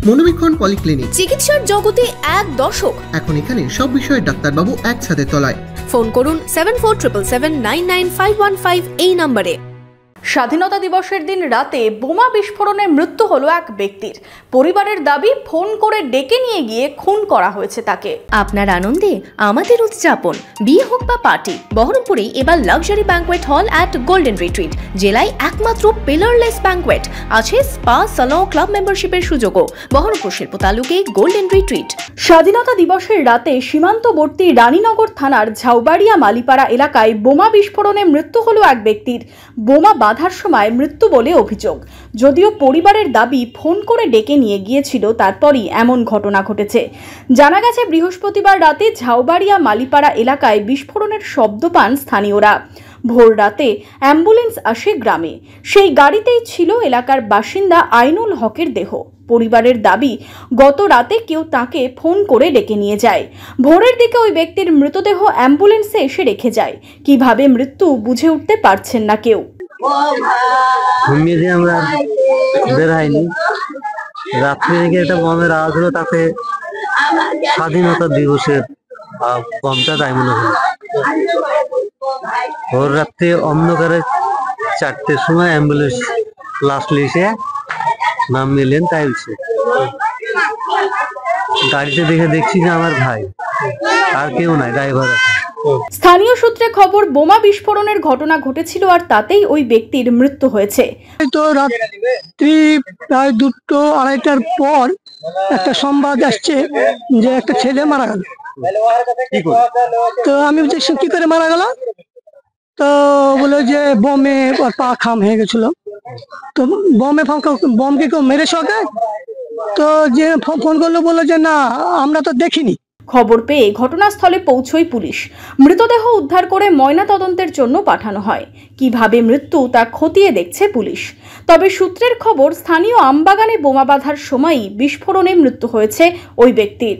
মনোবীক্ষণ polyclinic, চিকিৎসার জগতে এক দশক। এখন এখানে সব বিষয়ে ডাক্তারবাবু এক ছাদের তলায়। ফোন করুন 7477799515 এই নম্বরে। স্বাধীনতা দিবসের দিন রাতে বোমা বিস্ফোরণে মৃত্যু হলো এক ব্যক্তির। পরিবারের দাবি ফোন করে ডেকে নিয়ে গিয়ে খুন করা হয়েছে তাকে। আপনার আনন্দে আমাদের উদযাপন, বিয়ে হোক বা পার্টি, বহরমপুরে এবার luxury banquet hall at golden retreat. জেলায় একমাত্র পিলারলেস ব্যাংকোয়েট, আছে স্পা, সালন, ক্লাব মেম্বারশিপের সুযোগও। বহরমপুর শিল্প তালুকে গোল্ডেন রিট্রিট। স্বাধীনতা দিবসের রাতে সীমান্তবর্তী রানীনগর থানার ঝাউবাড়িয়া মালিপাড়া এলাকায় বোমা বিস্ফোরণে মৃত্যু হলো এক ব্যক্তির। বোমা বাঁধার সময় মৃত্যু বলে অভিযোগ, যদিও পরিবারের দাবি ফোন করে ডেকে নিয়ে গিয়েছিল, তারপরই এমন ঘটনা ঘটেছে। জানা গেছে বৃহস্পতিবার রাতে ঝাউবাড়িয়া মালিপাড়া এলাকায় বিস্ফোরণের শব্দ পান স্থানীয়রা। ভোর রাতে অ্যাম্বুলেন্স আসে গ্রামে, সেই গাড়িতেই ছিল এলাকার বাসিন্দা আইনুল হকের দেহ। পরিবারের দাবি গত রাতে কেউ তাকে ফোন করে ডেকে নিয়ে যায়। ভোরের দিকে ওই ব্যক্তির মৃতদেহ অ্যাম্বুলেন্সে এসে রেখে যায়। কিভাবে মৃত্যু বুঝে উঠতে পারছেন না কেউ। ঘুমিয়ে আমরা বের হয়নি, রাত্রে একটা বমের আওয়াজ হলো, তাতে স্বাধীনতা দিবসের বমটা তাই মনে হলো। ভোর রাত্রে অন্ধকারে 4টের সময় অ্যাম্বুলেন্স লাস্ট এসে নাম নিলেন, তাই হচ্ছে গাড়িতে দেখছি যে আমার ভাই, আর কেউ নাই, ড্রাইভার আছে। স্থানীয় সূত্রে খবর, বোমা বিস্ফোরণের ঘটনা ঘটেছিল আর তাতেই ওই ব্যক্তির মৃত্যু হয়েছে। তো রাত্রি প্রায় 2-2:30টার পর একটা সংবাদ আসছে যে একটা ছেলে মারা গেল। তো আমি বলছি কি করে মারা গেল, তো বলে যে বোমে পা খাম হয়ে গেছিল। তো বমকে কেউ মেরেছে ওকে। তো যে ফোন করলো বললো যে না, আমরা তো দেখিনি। খবর পেয়ে ঘটনাস্থলে পৌঁছয় পুলিশ। মৃতদেহ উদ্ধার করে ময়না তদন্তের জন্য পাঠানো হয়। কিভাবে মৃত্যু তা খতিয়ে দেখছে পুলিশ। তবে সূত্রের খবর, স্থানীয় আমবাগানে বোমা বাঁধার সময়ই বিস্ফোরণে মৃত্যু হয়েছে ওই ব্যক্তির।